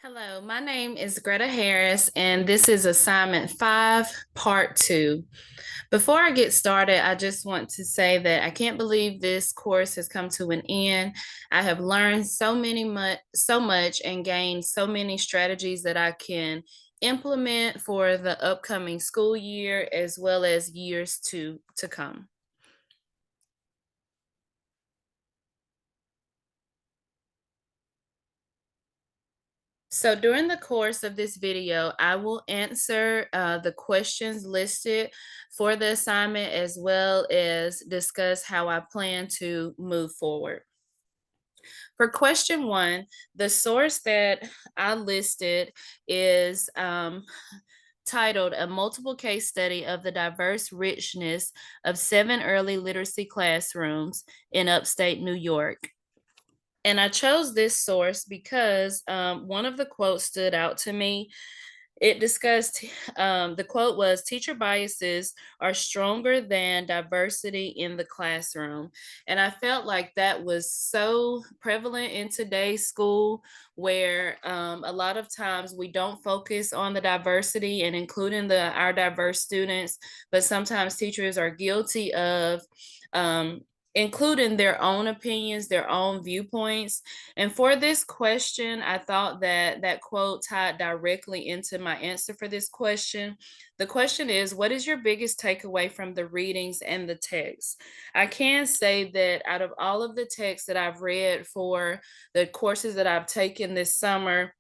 Hello, my name is Gretta Harris, and this is assignment 5, part 2. Before I get started, I just want to say that I can't believe this course has come to an end. I have learned so much and gained so many strategies that I can implement for the upcoming school year as well as years to come. So during the course of this video, I will answer the questions listed for the assignment as well as discuss how I plan to move forward. For question 1, the source that I listed is titled A Multiple Case Study of the Diverse Richness of 7 Early Literacy Classrooms in Upstate New York. And I chose this source because one of the quotes stood out to me. It discussed, the quote was, teacher biases are stronger than diversity in the classroom. And I felt like that was so prevalent in today's school, where a lot of times we don't focus on the diversity and including our diverse students, but sometimes teachers are guilty of including their own opinions, their own viewpoints. And for this question, I thought that that quote tied directly into my answer for this question. The question is, what is your biggest takeaway from the readings and the text? I can say that out of all of the texts that I've read for the courses that I've taken this summer,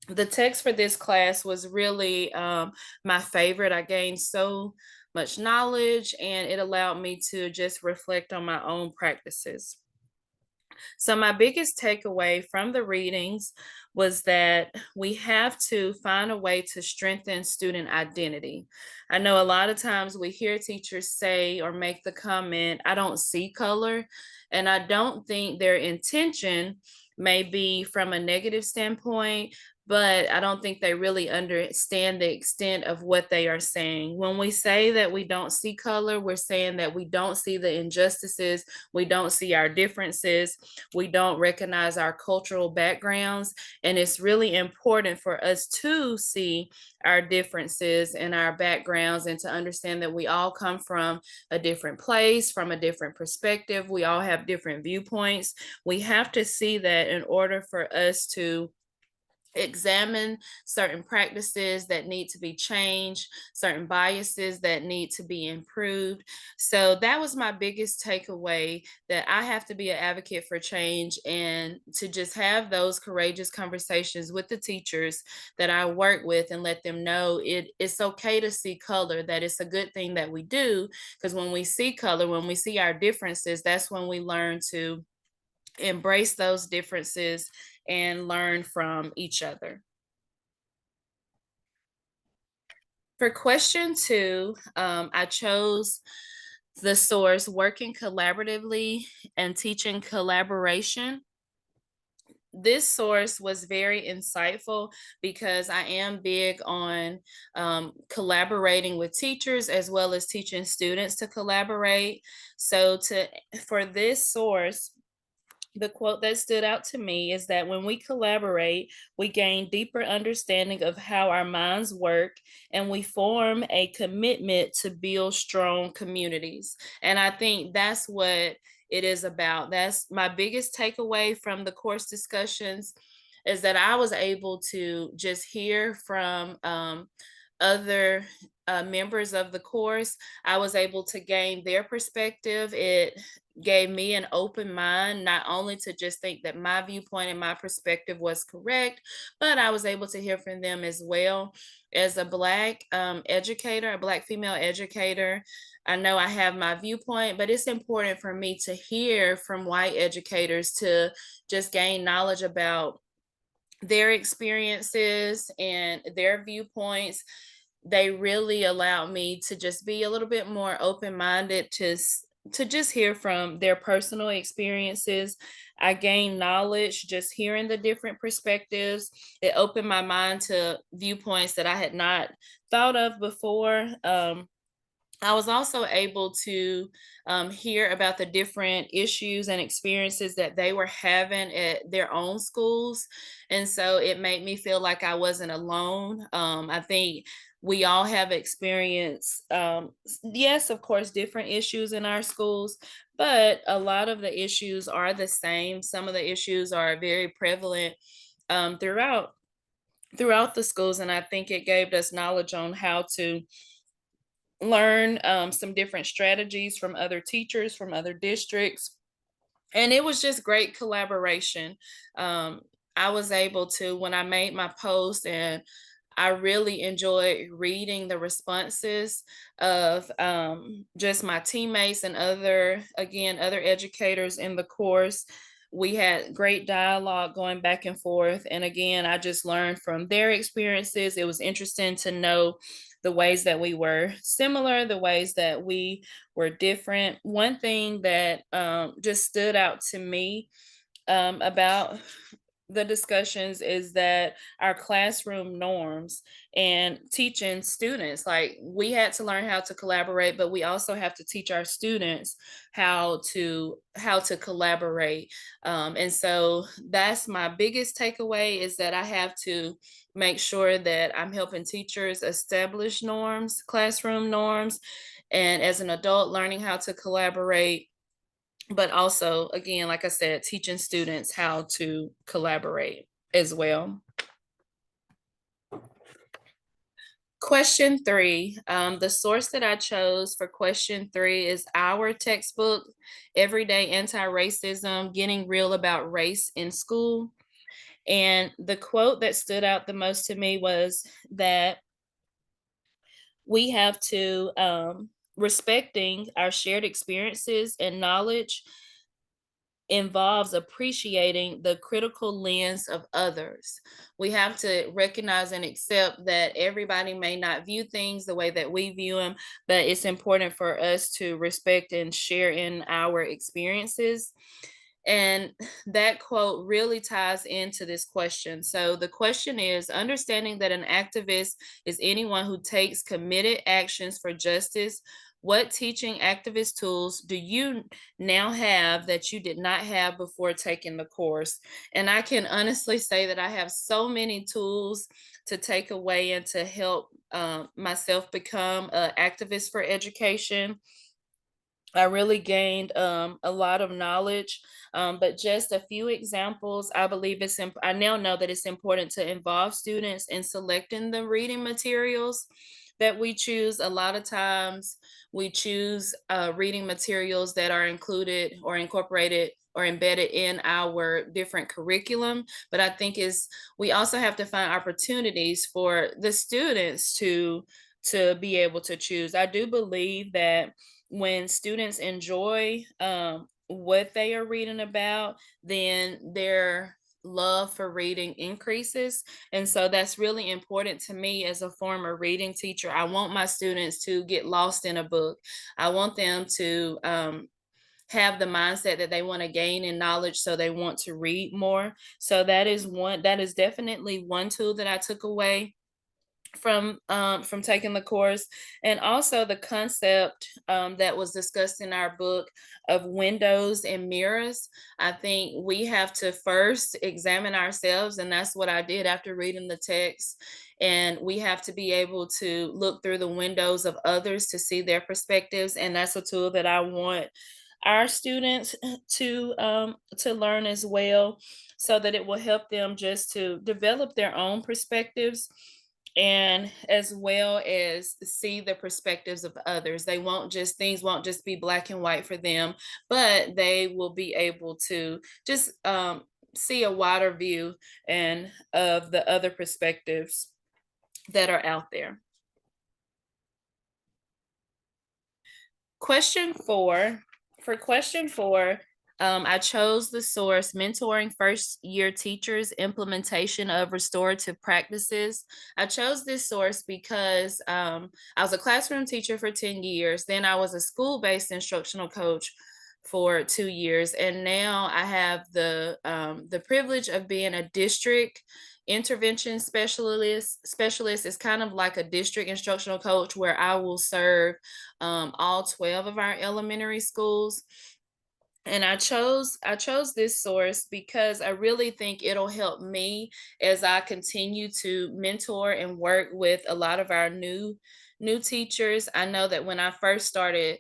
the text for this class was really my favorite. I gained so much knowledge and it allowed me to just reflect on my own practices. So, my biggest takeaway from the readings was that we have to find a way to strengthen student identity. I know a lot of times we hear teachers say or make the comment, I don't see color. And I don't think their intention may be from a negative standpoint, but I don't think they really understand the extent of what they are saying. When we say that we don't see color, we're saying that we don't see the injustices, we don't see our differences, we don't recognize our cultural backgrounds. And it's really important for us to see our differences and our backgrounds and to understand that we all come from a different place, from a different perspective. We all have different viewpoints. We have to see that in order for us to examine certain practices that need to be changed, certain biases that need to be improved. So that was my biggest takeaway, that I have to be an advocate for change and to just have those courageous conversations with the teachers that I work with and let them know it's okay to see color, that it's a good thing that we do, because when we see color, when we see our differences, that's when we learn to embrace those differences and learn from each other. For question 2, I chose the source Working Collaboratively and Teaching Collaboration. This source was very insightful because I am big on collaborating with teachers as well as teaching students to collaborate. So for this source, the quote that stood out to me is that when we collaborate, we gain deeper understanding of how our minds work and we form a commitment to build strong communities. And I think that's what it is about. That's my biggest takeaway from the course discussions, is that I was able to just hear from other members of the course. I was able to gain their perspective. It gave me an open mind, not only to just think that my viewpoint and my perspective was correct, but I was able to hear from them as well. As a Black educator, a Black female educator, I know I have my viewpoint, but it's important for me to hear from white educators to just gain knowledge about their experiences and their viewpoints. They really allowed me to just be a little bit more open-minded to just hear from their personal experiences. I gained knowledge just hearing the different perspectives. It opened my mind to viewpoints that I had not thought of before. I was also able to hear about the different issues and experiences that they were having at their own schools. And so it made me feel like I wasn't alone. I think we all have experienced, yes, of course, different issues in our schools, but a lot of the issues are the same. Some of the issues are very prevalent throughout the schools, and I think it gave us knowledge on how to learn some different strategies from other teachers from other districts, and it was just great collaboration. um, I was able to, when I made my post, and I really enjoyed reading the responses of just my teammates and other educators in the course. We had great dialogue going back and forth. And again, I just learned from their experiences. It was interesting to know the ways that we were similar, the ways that we were different. One thing that just stood out to me about the discussions is that our classroom norms and teaching students, like, we had to learn how to collaborate, but we also have to teach our students how to collaborate. And so that's my biggest takeaway, is that I have to make sure that I'm helping teachers establish norms, classroom norms, and as an adult learning how to collaborate, but also, again, like I said, teaching students how to collaborate as well. Question three, the source that I chose for question three is our textbook, Everyday Anti-Racism, Getting Real About Race in School. And the quote that stood out the most to me was that we have to, respecting our shared experiences and knowledge involves appreciating the critical lens of others. We have to recognize and accept that everybody may not view things the way that we view them, but it's important for us to respect and share in our experiences. And that quote really ties into this question. So the question is, understanding that an activist is anyone who takes committed actions for justice. What teaching activist tools do you now have that you did not have before taking the course? And I can honestly say that I have so many tools to take away and to help myself become an activist for education. I really gained a lot of knowledge, but just a few examples. I believe I now know that it's important to involve students in selecting the reading materials that we choose. A lot of times we choose reading materials that are included or incorporated or embedded in our different curriculum. But I think is we also have to find opportunities for the students to be able to choose. I do believe that when students enjoy what they are reading about, then their love for reading increases. And so that's really important to me as a former reading teacher. I want my students to get lost in a book. I want them to have the mindset that they want to gain in knowledge, so they want to read more. So that is definitely one tool that I took away from taking the course. And also the concept that was discussed in our book of windows and mirrors. I think we have to first examine ourselves, and that's what I did after reading the text. And we have to be able to look through the windows of others to see their perspectives, and that's a tool that I want our students to learn as well, so that it will help them just to develop their own perspectives, and as well as see the perspectives of others. Things won't just be black and white for them, but they will be able to just see a wider view and of the other perspectives that are out there. Question four. For question four, I chose the source Mentoring First Year Teachers Implementation of Restorative Practices. I chose this source because I was a classroom teacher for 10 years. Then I was a school based instructional coach for 2 years, and now I have the privilege of being a district intervention specialist is kind of like a district instructional coach where I will serve all 12 of our elementary schools. And I chose this source because I really think it'll help me as I continue to mentor and work with a lot of our new teachers. I know that when I first started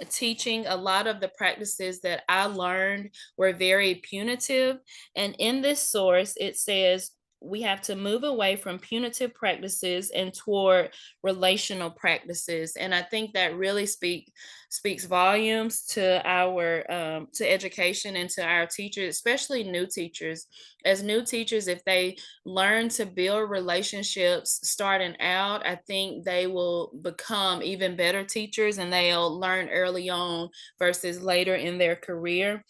teaching, a lot of the practices that I learned were very punitive. And in this source, it says we have to move away from punitive practices and toward relational practices. And I think that really speaks volumes to our to education and to our teachers, especially new teachers. As new teachers, if they learn to build relationships starting out, I think they will become even better teachers and they'll learn early on versus later in their career.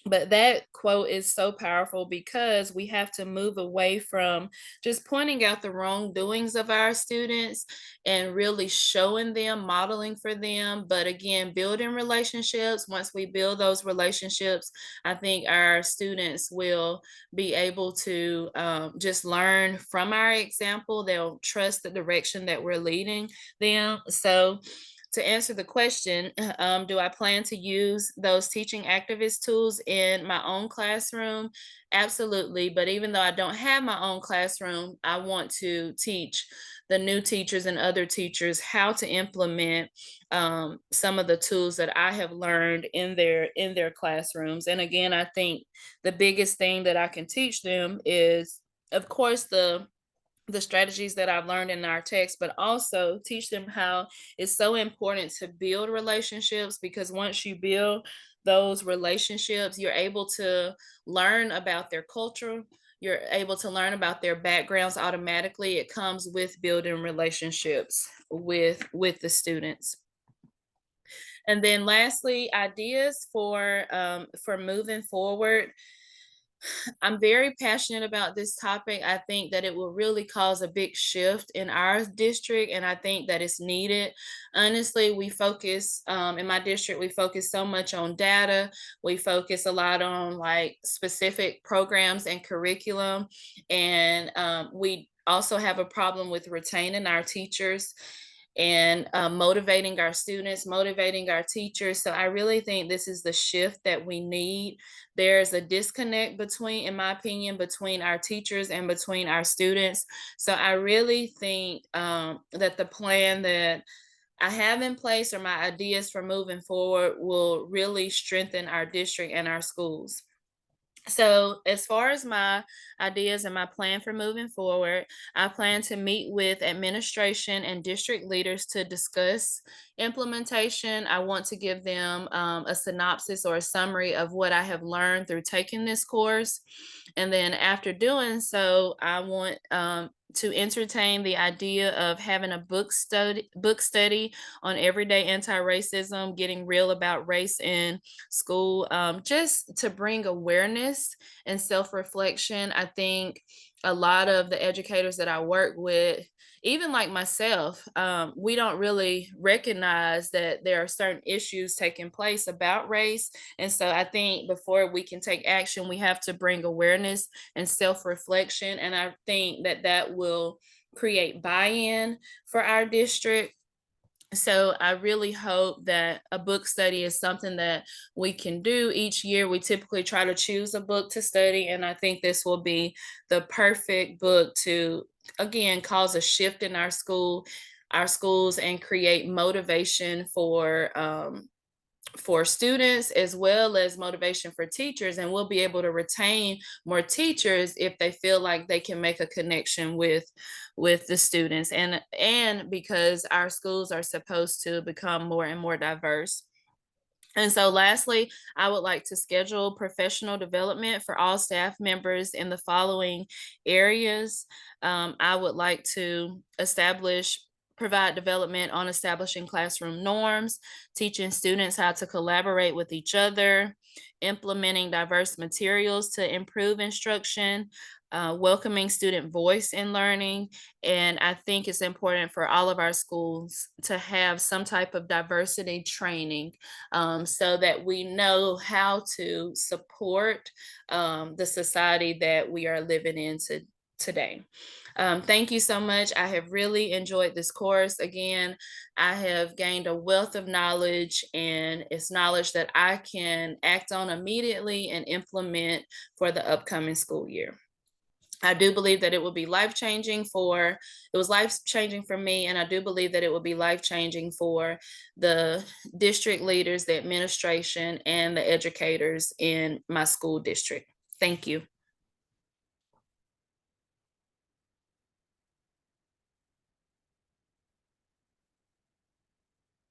But that quote is so powerful because we have to move away from just pointing out the wrongdoings of our students and really showing them, modeling for them. But again, building relationships. Once we build those relationships, I think our students will be able to just learn from our example. They'll trust the direction that we're leading them. So, to answer the question, do I plan to use those teaching activist tools in my own classroom? Absolutely. But even though I don't have my own classroom, I want to teach the new teachers and other teachers how to implement some of the tools that I have learned in their classrooms. And again, I think the biggest thing that I can teach them is, of course, the strategies that I've learned in our text, but also teach them how it's so important to build relationships, because once you build those relationships, you're able to learn about their culture. You're able to learn about their backgrounds automatically. It comes with building relationships with the students. And then lastly, ideas for moving forward. I'm very passionate about this topic. I think that it will really cause a big shift in our district, and I think that it's needed. Honestly, we focus in my district, we focus so much on data. We focus a lot on like specific programs and curriculum, and we also have a problem with retaining our teachers and motivating our students, motivating our teachers. So I really think this is the shift that we need. There's a disconnect between, in my opinion, between our teachers and between our students. So I really think that the plan that I have in place, or my ideas for moving forward, will really strengthen our district and our schools. So, as far as my ideas and my plan for moving forward, I plan to meet with administration and district leaders to discuss implementation. I want to give them a synopsis or a summary of what I have learned through taking this course. And then, after doing so, I want to entertain the idea of having a book study on everyday anti-racism, getting real about race in school, just to bring awareness and self-reflection. I think a lot of the educators that I work with, even like myself, we don't really recognize that there are certain issues taking place about race. And so I think before we can take action, we have to bring awareness and self-reflection. And I think that that will create buy-in for our district. So I really hope that a book study is something that we can do each year. We typically try to choose a book to study, and I think this will be the perfect book to, again, cause a shift in our schools, and create motivation for students as well as motivation for teachers. And we'll be able to retain more teachers if they feel like they can make a connection with the students, and because our schools are supposed to become more and more diverse. And so, lastly, I would like to schedule professional development for all staff members in the following areas. I would like to provide development on establishing classroom norms, teaching students how to collaborate with each other, implementing diverse materials to improve instruction, welcoming student voice in learning. And I think it's important for all of our schools to have some type of diversity training, so that we know how to support the society that we are living in today. Thank you so much. I have really enjoyed this course. Again, I have gained a wealth of knowledge, and it's knowledge that I can act on immediately and implement for the upcoming school year. I do believe that it will be it was life changing for me, and I do believe that it will be life changing for the district leaders, the administration, and the educators in my school district. Thank you.